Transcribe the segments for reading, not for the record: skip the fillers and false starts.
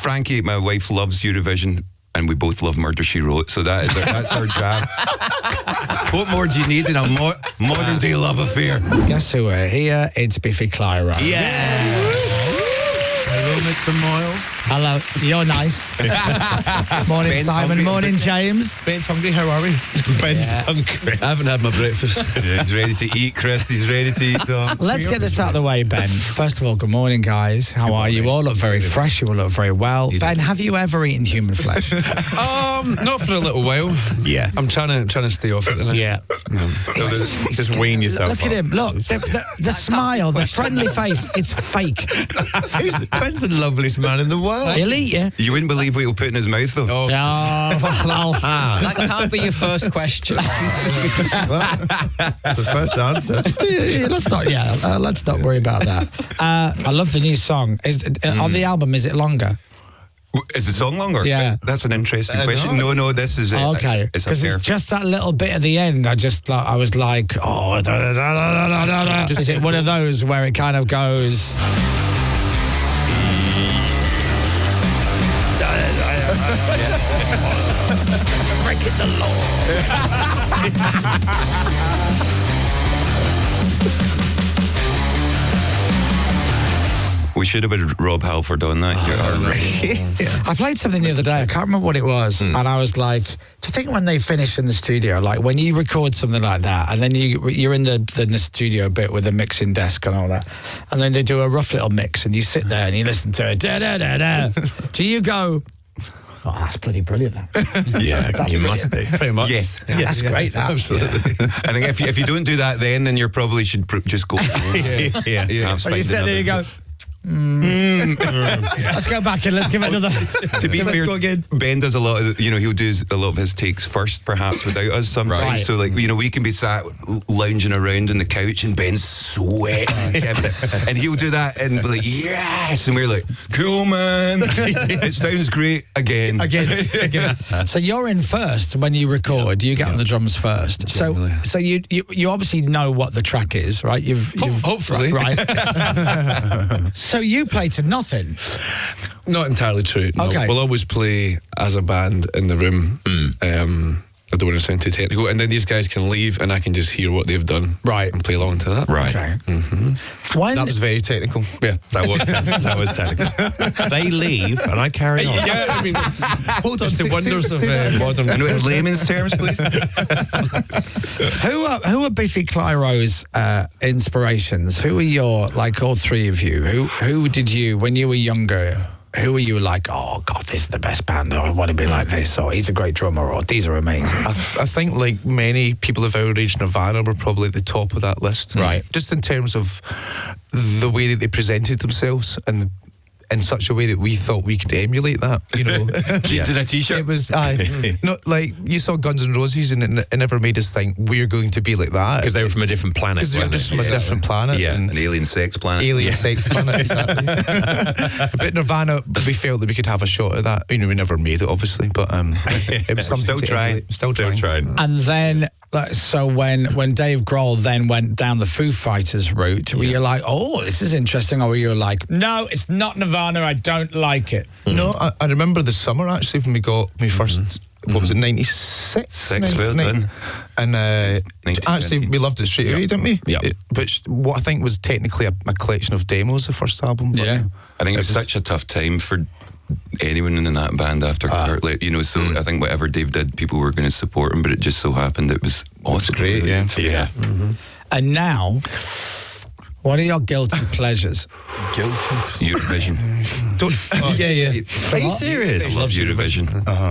Frankie, my wife, loves Eurovision, and we both love Murder, She Wrote, so that's our jam. What more do you need in a modern day love affair? Guess who we're here? It's Biffy Clyro. Yeah. Hello, Mr. Moyles. Hello. You're nice. Morning, Ben's Simon. hungry. Morning, James. Ben's hungry. How are we? Ben's hungry. I haven't had my breakfast. Yeah, he's ready to eat, Chris. He's ready to eat, Dom. Let's get this out of the way, Ben. First of all, good morning, guys. How are you? You all look very fresh. You all look very well. Ben, have you ever eaten human flesh? Not for a little while. Yeah. I'm trying to stay off it. Yeah. Just wean yourself. Look at him. Look, the smile, the friendly face. It's fake. Ben's the loveliest man in the world. He'll eat you. You wouldn't believe what he'll put in his mouth, though. Oh. Well, That can't be your first question. The first answer. let's not worry about that. I love the new song. On the album, is it longer? Is the song longer? Yeah. That's an interesting question. No, this is it. Okay, It's because it's just that little bit at the end. I was like, oh, is it one of those where it kind of goes? Breaking the law. We should have had Rob Halford on that. I played something the other day. I can't remember what it was, and I was like, "Do you think when they finish in the studio, like when you record something like that, and then you're in the studio bit with the mixing desk and all that, and then they do a rough little mix, and you sit there and you listen to it, da da da da. Do you go? Oh, that's bloody brilliant. That. Yeah, you must do. Pretty much. Yes. That's great. That. Absolutely. I think if you don't do that then you probably should just go. Yeah. But you sit there, you go. Let's go back and let's give it another. To be fair, go again. Ben does a lot of, he'll do a lot of his takes first, perhaps without us sometimes. Right. So, we can be sat lounging around on the couch and Ben's sweating, and he'll do that and be like, yes, and we're like, cool, man, it sounds great again. So you're in first when you record. You get on the drums first. Generally. So you obviously know what the track is, right? You've hopefully. right. So you play to nothing. Not entirely true. No. Okay. We'll always play as a band in the room. I don't want to sound too technical. And then these guys can leave and I can just hear what they've done. Right. And play along to that. Right. Okay. That was very technical. Yeah. That was technical. They leave and I carry on. Yeah, I mean, Hold on. it's the wonders of modern. I know in layman's terms, please. Who are Biffy Clyro's inspirations? Who are your, like all three of you? Who did you, when you were younger, who were you like, oh God, this is the best band, or I want to be like this, or he's a great drummer, or these are amazing? I think like many people of our age, Nirvana were probably at the top of that list. Right. Just in terms of the way that they presented themselves and in such a way that we thought we could emulate that, Did a t-shirt? It was, not like you saw Guns N' Roses and it never made us think we're going to be like that. Because they were from a different planet. Because they're just from a different planet. Yeah. and An alien sex planet. Alien sex planet, exactly. But Nirvana, we felt that we could have a shot at that. We never made it, obviously, but it was something Still to trying. emulate. Still trying. And then, so when Dave Grohl then went down the Foo Fighters route, were you like, oh, this is interesting, or were you like, no, it's not Nirvana, I don't like it? No, I remember the summer actually when we got my first. What was it? 96. Well done. And actually, we loved it straight away, didn't we? Yeah. Which what I think was technically a collection of demos. The first album. But Yeah. I think it was such a tough time for anyone in that band after Kurt, so I think whatever Dave did, people were going to support him, but it just so happened it was awesome. great, yeah. Yeah. And now, what are your guilty pleasures? Eurovision. Yeah. Are you serious? I love Eurovision.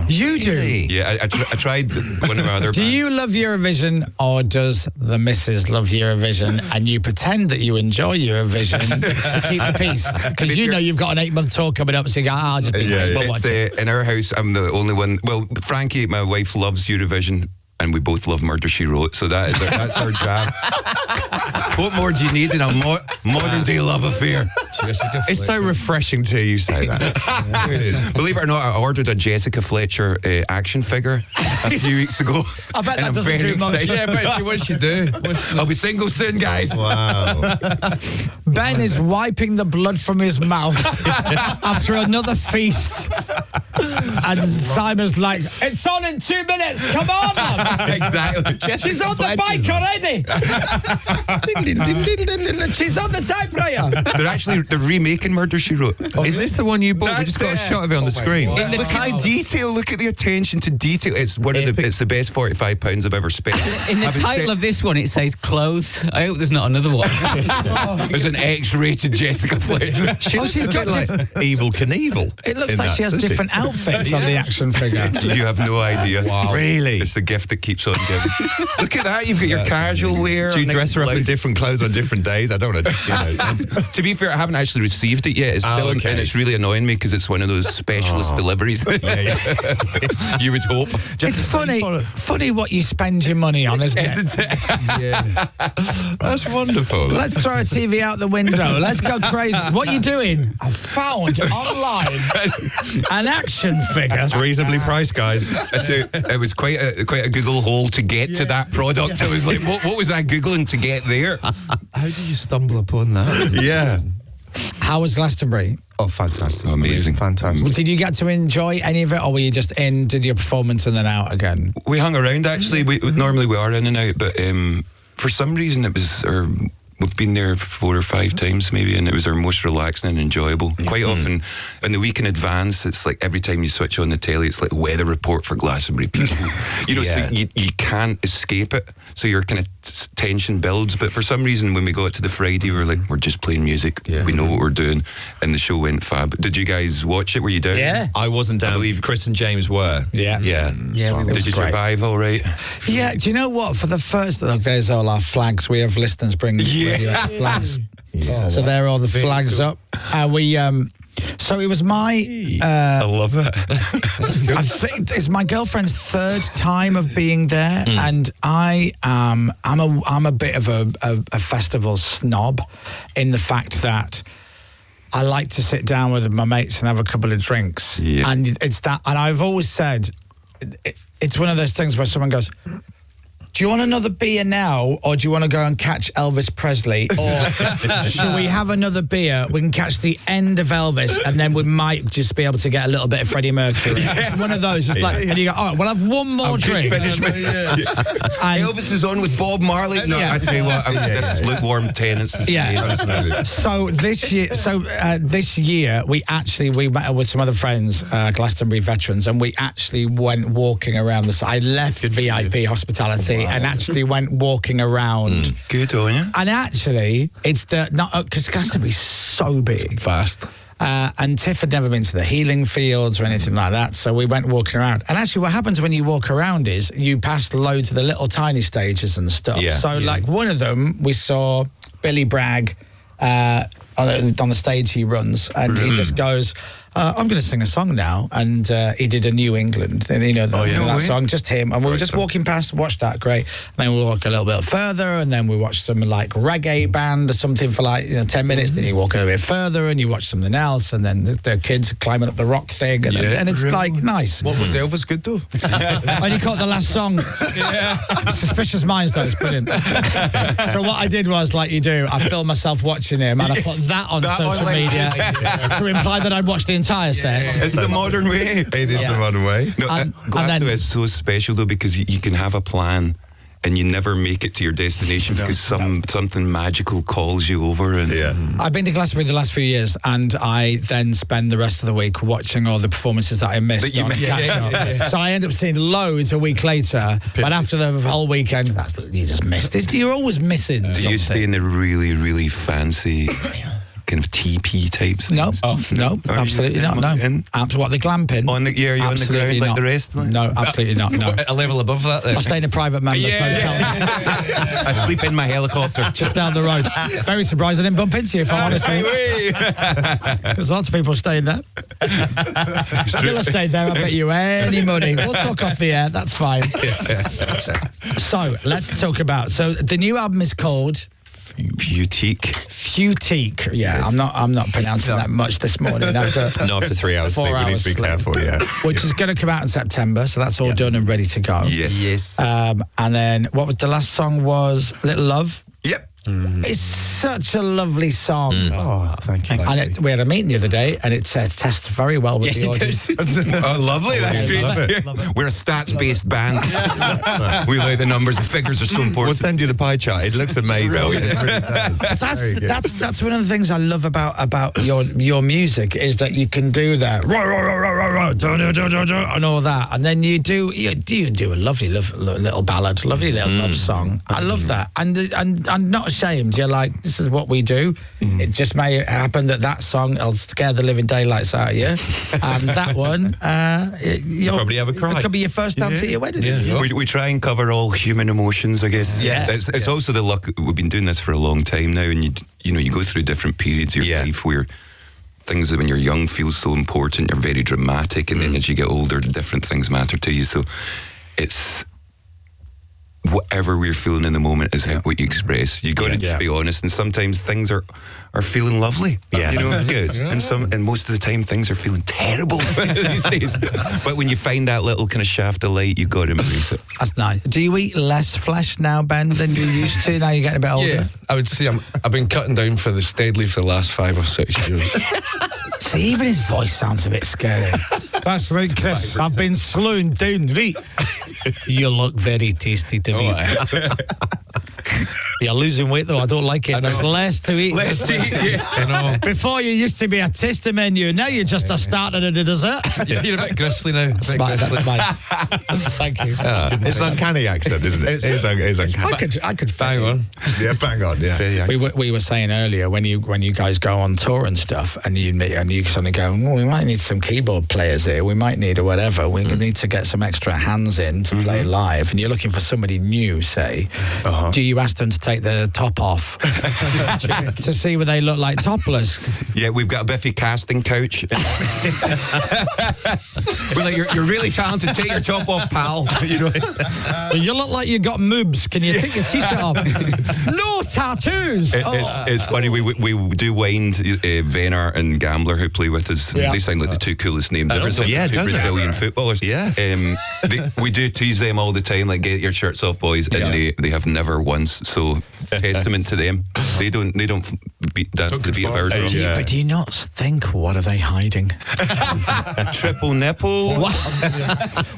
You do? Yeah, I tried one of our other Do bands. you love Eurovision, or does the missus love Eurovision and you pretend that you enjoy Eurovision to keep the peace? Because you know you've got an 8-month tour coming up, so you go, I'll just be nice, but watch it. In our house, I'm the only one. Well, Frankie, my wife, loves Eurovision, and we both love Murder, She Wrote. So that's our jam. What more do you need in a modern day love affair? It's so refreshing to hear you say that. Believe it or not, I ordered a Jessica Fletcher action figure a few weeks ago. I bet that And I'm doesn't very do much. excited. Yeah, but what'd she do? I'll be single soon, guys. Wow. Ben is wiping the blood from his mouth after another feast. And Simon's like, it's on in 2 minutes. Come on, man. Exactly. She's on the bike already. She's on the typewriter. They're remaking Murder, She Wrote. Is this the one you bought? We That's just got a it. shot of it on the screen. In the Look at the title, detail. Look at the attention to detail. It's it's the best £45 I've ever spent. in the Having title said- of this one, it says clothes. I hope there's not another one. There's an X-rated Jessica Fletcher. She looks she's a got bit like Evil Knievel. It looks in like that, she has doesn't different outfits on the action figure. You have no idea. Wow. Really? It's the gift that keeps on giving. Look at that. You've got your casual wear. Do you nice dress her up in blouse. different clothes on different days? I don't want to, To be fair, I haven't actually received it yet. It's still okay. and it's really annoying me because it's one of those specialist deliveries. You would hope. It's funny what you spend your money on, isn't it? Isn't it? That's wonderful. Let's throw a TV out the window. Let's go crazy. What are you doing? I found online an action figure. It's reasonably priced, guys. It was quite a Google hole to get to that product. I was like, what was I Googling to get there? How did you stumble upon that? Yeah. How was Glastonbury? Oh, fantastic. Amazing. Fantastic. Did you get to enjoy any of it, or were you just in, did your performance and then out again? We hung around actually. Normally we are in and out, but for some reason it was we've been there 4 or 5 times maybe, and it was our most relaxing and enjoyable. Quite often in the week in advance, it's like every time you switch on the telly, it's like weather report for Glastonbury people. So you can't escape it. So your kind of tension builds. But for some reason, when we got to the Friday, we were like, we're just playing music. We know what we're doing, and the show went fab. Did you guys watch it? Were you down? Yeah. I wasn't down. I believe Chris and James were. Yeah. Yeah. Yeah, we Did you survive all right? Yeah, do you know what? For the first, look, there's all our flags. We have listeners bring radioactive flags. So there are all the flags up. So it was my... I love it. I think it's my girlfriend's 3rd time of being there, and I'm a bit of a festival snob in the fact that I like to sit down with my mates and have a couple of drinks, and it's that. And I've always said it's one of those things where someone goes, do you want another beer now, or do you want to go and catch Elvis Presley? Or should we have another beer? We can catch the end of Elvis, and then we might just be able to get a little bit of Freddie Mercury. It's one of those. It's like, and you go, all right, we'll have one more drink. Elvis is on with Bob Marley. No, I tell you what, this lukewarm tenants is amazing. So this year, we met with some other friends, Glastonbury veterans, and we actually went walking around I left VIP hospitality and actually went walking around. Good on you. And actually, it's because Glastonbury's so big. Fast. And Tiff had never been to the healing fields or anything like that, so we went walking around. And actually what happens when you walk around is you pass loads of the little tiny stages and stuff. Like one of them, we saw Billy Bragg on the stage he runs, and he just goes, I'm going to sing a song now. And he did a New England, that song, just him. And we were just walking past, watched that, great. And then we walk a little bit further, and then we watched some like reggae band or something for 10 minutes. Then you walk a bit further and you watch something else, and then the kids climbing up the rock thing. And it's like nice. What was Elvis good though? And you caught the last song. Suspicious Minds, though, it's brilliant. So what I did was, like you do, I filmed myself watching him, and I put that on social media to imply that I'd watched the entire set. It's the modern way. It is the modern way. No, Glasgow is so special though, because you can have a plan and you never make it to your destination because something magical calls you over. And I've been to Glastonbury the last few years, and I then spend the rest of the week watching all the performances that I missed. So I end up seeing loads a week later, but after the whole weekend, you just missed it. You're always missing. Do you stay in the really, really fancy kind of TP types? No, no, Are you absolutely not. No, in? what, the glamping? On the, yeah, are you on the ground Absolutely like not. the rest? No, absolutely not. No, A level above that then. I stay in a private member's hotel I sleep in my helicopter. just down the road. Very surprised I didn't bump into you, if I'm honest with you. Because lots of people staying there. Still have stayed there, I bet you any money. We'll talk off the air, that's fine. So, let's talk about, so the new album is called Futique. Yeah, Yes. I'm not pronouncing that much this morning after Not after 3 hours 4 sleep. We need hours to be sleep. careful, yeah. which is going to come out in September, so that's all done and ready to go. Yes. And then what was the last song was Little Love. Yep. It's such a lovely song. Oh, thank you. And we had a meeting the other day, and it tests very well with Yes, the it audience. does. Oh, lovely. That's Yeah, great. love it. We're a stats-based band. We like the numbers. The figures are so We'll important. send you the pie chart. It looks amazing. It really does. It's very good. That's one of the things I love about your music is that you can do that and all that, and then you do a lovely little ballad, lovely little love song. I love that, and I'm not ashamed. You're like, this is what we do. It just may happen that song will scare the living daylights out of you, and that one you'll probably have a cry. It could be your first dance at your wedding. We try and cover all human emotions, I guess. Yes. It's also the luck. We've been doing this for a long time now, and you go through different periods of your life where things that when you're young feel so important, you're very dramatic, and then as you get older, different things matter to you. So it's whatever we're feeling in the moment is what you express. You got to just be honest, and sometimes things are feeling lovely. Yeah. You know, Good. And most of the time things are feeling terrible these days. But when you find that little kind of shaft of light, you got to embrace it. That's nice. Do you eat less flesh now, Ben, than you used to? Now you're getting a bit older. Yeah, I would say I've been cutting down steadily for the last 5 or 6 years. See, even his voice sounds a bit scary. That's right, Chris. I've been slowing down. Right. You look very tasty to me. You're losing weight, though. I don't like it. There's less to eat. Less to eat, I know. Before you used to be a tasty menu. Now you're just a starter and a dessert. You're a bit gristly now. That's mine. Thank you. It's an uncanny accent, isn't it? It's uncanny. I could Bang on. Yeah, bang on, yeah. We were saying earlier when you guys go on tour and stuff, and you suddenly go, we might need some keyboard players here. We might need whatever. We need to get some extra hands in to play live. And you're looking for somebody new, say. Do you ask them to take the top off to see what they look like topless? Yeah, we've got a Biffy casting couch. We're like, you're really talented. Take your top off, pal. You look like you got moobs. Can you take your t-shirt off? No tattoos. It's funny. We do wind Venner and Gambler who play with us. Yeah. They sound like the two coolest names ever. Sound like two don't they? Brazilian footballers. Yeah. We do tease them all the time, like, get your shirts off, boys, and they have never once. So testament to them. They don't dance to the beat of our drum. But do you not think, what are they hiding? Triple nipple. What?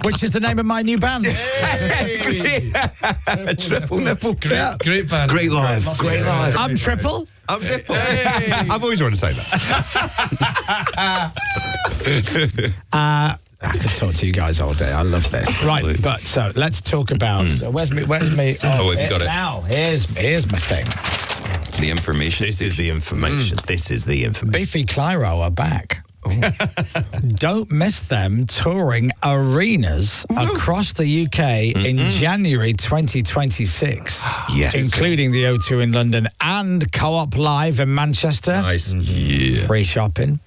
Which is the name of my new band. Triple nipple. Great band. Great live. Great live. I'm Triple. I'm nipple. I've always wanted to say that. I could talk to you guys all day. I love this. Right, but so let's talk about. Where's me? Oh, we've got it. Now, here's my thing. The information. This is the information. This is the information. Biffy Clyro are back. Don't miss them touring arenas across the UK in January 2026. Yes. Including the O2 in London and Co-op Live in Manchester. Nice. Yeah. Free shopping.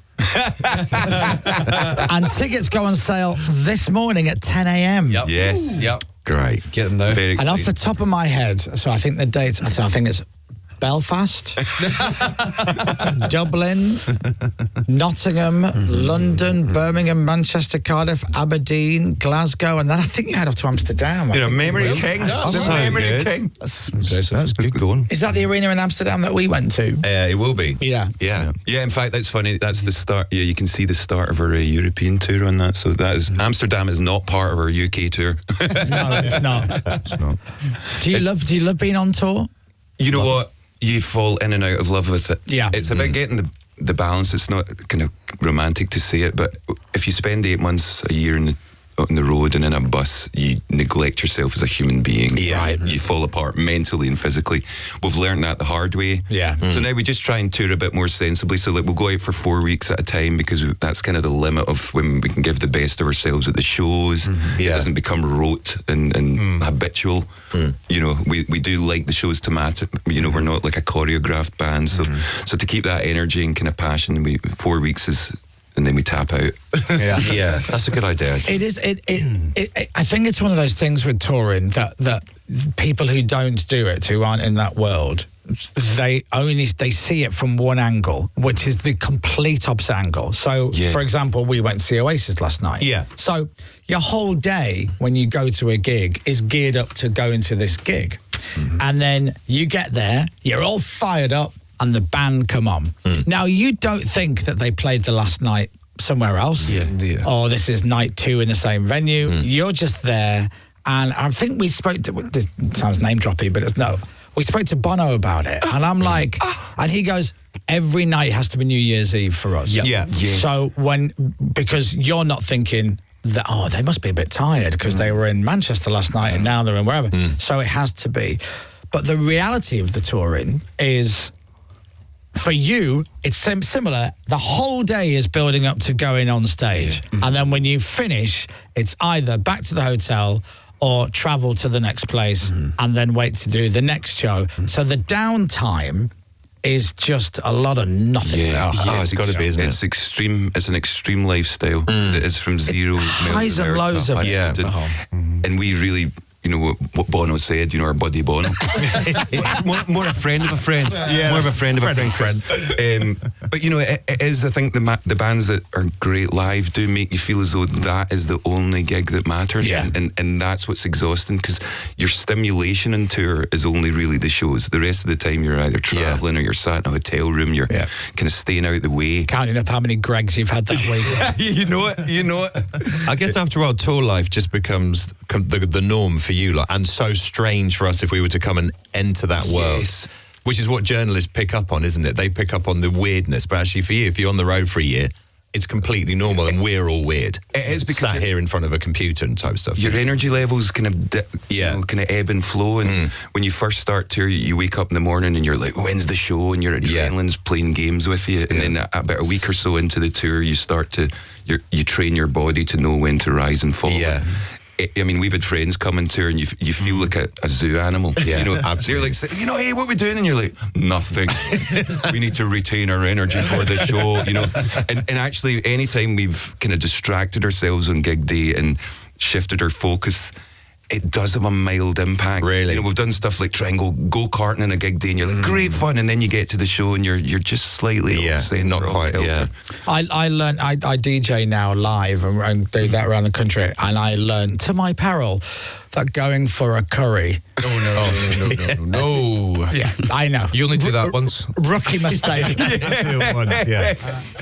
And tickets go on sale this morning at 10 a.m. Yep. Yes. Yep. Great. Get them now. Very And off exciting. the top of my head, so I think the dates, I think it's Belfast, Dublin, Nottingham, London, Birmingham, Manchester, Cardiff, Aberdeen, Glasgow, and then I think you head off to Amsterdam. Memory King. The Memory good. King. That's good going. Is that the arena in Amsterdam that we went to? It will be. Yeah. Yeah. Yeah, in fact, that's funny. That's the start. Yeah, you can see the start of our European tour on that. So that is Amsterdam is not part of our UK tour. No, it's not. It's not. Do you love being on tour? You know what? You fall in and out of love with it. Yeah. It's about getting the balance. It's not kind of romantic to say it, but if you spend 8 months, a year on the road and in a bus, you neglect yourself as a human being. Yeah. Right? You fall apart mentally and physically. We've learned that the hard way. Yeah. So now we just try and tour a bit more sensibly. So like we'll go out for 4 weeks at a time because that's kind of the limit of when we can give the best of ourselves at the shows. It doesn't become rote and habitual. You know, we do like the shows to matter. You know, we're not like a choreographed band. So to keep that energy and kind of passion, 4 weeks is, and then we tap out. Yeah, that's a good idea. It is. I think it's one of those things with touring that people who don't do it, who aren't in that world, they see it from one angle, which is the complete opposite angle. So, for example, we went to see Oasis last night. Yeah. So your whole day when you go to a gig is geared up to go into this gig, and then you get there, you're all fired up, and the band come on. Now you don't think that they played the last night somewhere else, or this is night 2 in the same venue. You're just there, and I think we spoke to. This sounds name droppy, but it's no. We spoke to Bono about it, and I'm like, and he goes, every night has to be New Year's Eve for us. So because you're not thinking that, they must be a bit tired because they were in Manchester last night and now they're in wherever. So it has to be. But the reality of the touring is, for you, it's similar. The whole day is building up to going on stage. And then when you finish, it's either back to the hotel or travel to the next place and then wait to do the next show. So the downtime is just a lot of nothing. It's got to be, isn't it? It's extreme. It's an extreme lifestyle. It's from zero highs and lows of it. And we really, you know, what Bono said, you know, our buddy Bono. more a friend of a friend. More of a friend of a friend. But, you know, it is, I think, the bands that are great live do make you feel as though that is the only gig that matters. And that's what's exhausting, because your stimulation in tour is only really the shows. The rest of the time you're either travelling or you're sat in a hotel room, you're kind of staying out of the way. Counting up how many Gregs you've had that week. You know it. I guess after a while, tour life just becomes the norm for you, and so strange for us if we were to come and enter that world. Which is what journalists pick up on, isn't it? They pick up on the weirdness, but actually for you, if you're on the road for a year, it's completely normal, and we're all weird. It is, because sat here in front of a computer and type stuff. Your energy levels kind of kind of ebb and flow, and when you first start tour, you wake up in the morning and you're like, when's the show? And your adrenaline's playing games with you, and then about a week or so into the tour, you start to you train your body to know when to rise and fall. I mean, we've had friends come and tour, and you feel like a zoo animal. You know, they're like, you know, hey, what are we doing? And you're like, nothing. We need to retain our energy for the show, you know. And actually, anytime we've kind of distracted ourselves on gig day and shifted our focus, it does have a mild impact. Really? You know, we've done stuff like try and go karting in a gig day, and you're like, great fun, and then you get to the show and you're just slightly not quite. I learned, I DJ now live and do that around the country, and I learned to my peril that going for a curry. No. Yeah, I know. You only do that once. Rookie mistake.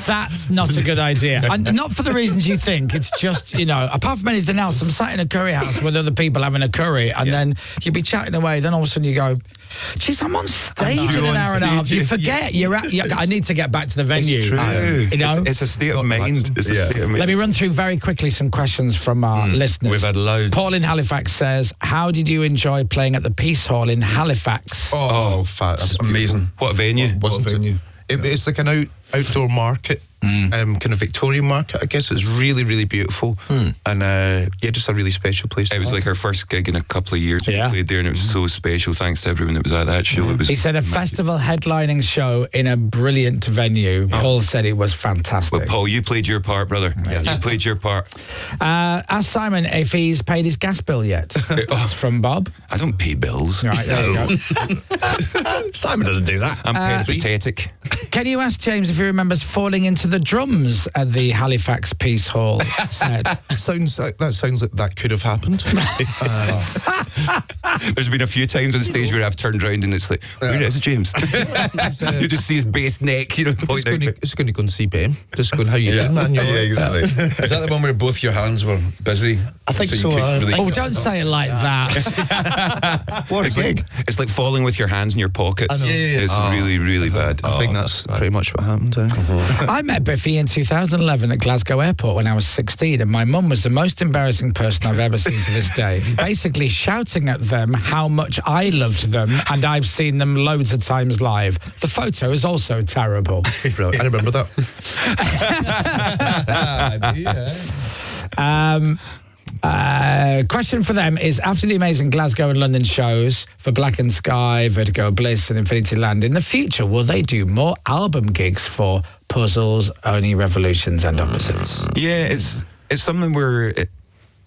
That's not a good idea. And not for the reasons you think. It's just, you know, apart from anything else, I'm sat in a curry house with other people having a curry, and then you'd be chatting away, then all of a sudden you go, geez, I'm on stage in an hour and a half. You forget I need to get back to the venue. It's true. You know? It's a state of mind. It's a state of mind. Let me run through very quickly some questions from our listeners. We've had loads. Paul in Halifax says, how did you enjoy playing at the Peace Hall in Halifax? That's amazing. What venue? What venue? It's like an outdoor market. Kind of Victorian market, I guess. It's really, really beautiful, and just a really special place. It was like our first gig in a couple of years. We played there, and it was so special. Thanks to everyone that was at that show. It was. He said a festival headlining show in a brilliant venue. Paul said it was fantastic. Well, Paul, you played your part, brother. You played your part. Ask Simon if he's paid his gas bill yet. That's from Bob. I don't pay bills. Right, there you go. Simon doesn't do that. I'm peripatetic. Can you ask James if he remembers falling into the drums at the Halifax Peace Hall set? Sounds like that could have happened. There's been a few times on stage where I've turned around and it's like, where is James? You just see his bass neck, you know. It's going to go and see Ben. Just going, how you doing, man? Exactly. Is that the one where both your hands were busy? I think so. Don't say it like that. What a gig. It's like falling with your hands in your pockets. It's really, really bad. I think that's pretty much what happened. happens. I met Biffy in 2011 at Glasgow Airport when I was 16, and my mum was the most embarrassing person I've ever seen to this day, basically shouting at them how much I loved them, and I've seen them loads of times live. The photo is also terrible. Brilliant. I remember that. Question for them is, after the amazing Glasgow and London shows for Black and Sky, Vertigo Bliss and Infinity Land, in the future, will they do more album gigs for Puzzles, Only Revolutions and Opposites? Yeah, it's something we're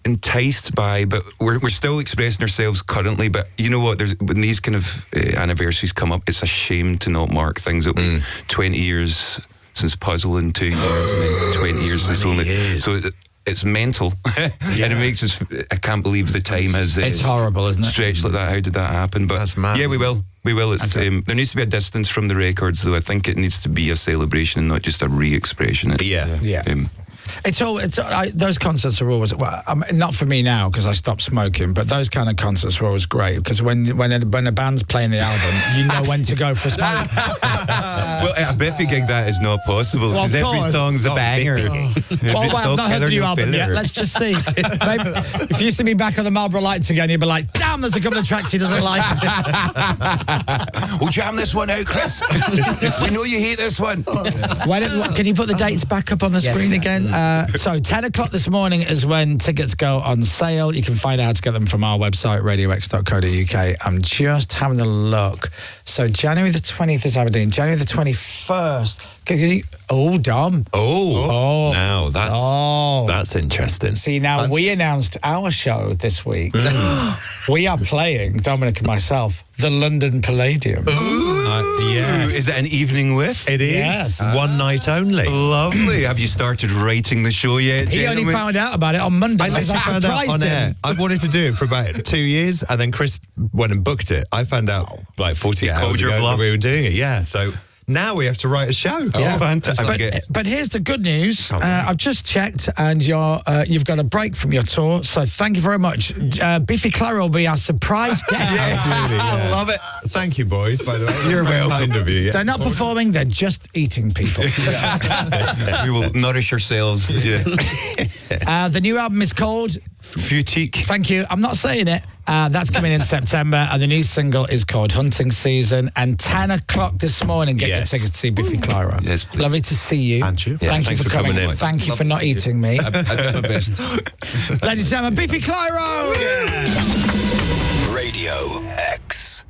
enticed by, but we're still expressing ourselves currently. But you know what? When these kind of anniversaries come up, it's a shame to not mark things. It'll be 20 years since Puzzle in 2 years, and then 20 years since Only. So it's mental, and it makes us. I can't believe the time has. It's horrible, isn't it? Stretched like that. How did that happen? But that's mad. Yeah, we will. It's there needs to be a distance from the records, though. I think it needs to be a celebration and not just a re-expression. Those concerts are always not for me now because I stopped smoking, but those kind of concerts are always great because when a band's playing the album, you know when to go for a smoke. Well, at a Biffy gig that is not possible because every song's a banger. I've not heard the new album yet. Let's just see. Maybe, if you see me back on the Marlboro Lights again, you'd be like, damn, there's a couple of tracks he doesn't like. We'll jam this one out, Chris. We know you hate this one. Can you put the dates back up on the screen again? So 10 o'clock this morning is when tickets go on sale. You can find out how to get them from our website, radiox.co.uk. I'm just having a look. So January the 20th is Aberdeen. January the 21st. Dom. Now that's interesting. See, now we announced our show this week. We are playing, Dominic and myself, the London Palladium. Yes. Is it an evening with? It is. Yes. One night only. Lovely. Have you started writing the show yet, He only found out about it on Monday. I found out on air. I wanted to do it for about 2 years, and then Chris went and booked it. I found out like 40 hours ago that we were doing it. Yeah, so now we have to write a show. Yeah. Fantastic. But here's the good news. I've just checked, and you've got a break from your tour. So thank you very much. Biffy Clyro will be our surprise guest. Absolutely. I love it. Thank you, boys. By the way, You're welcome. Kind of you. Yeah. They're not performing; they're just eating people. We will nourish ourselves. The new album is called Futique. Thank you. I'm not saying it. That's coming in September, and the new single is called Hunting Season. And 10 o'clock this morning, get your tickets to see Biffy Clyro. Yes, please. Lovely to see you. And you. Thank you for coming in. Thank you for not eating me. I did my best. Ladies and gentlemen, Biffy Clyro! Radio X.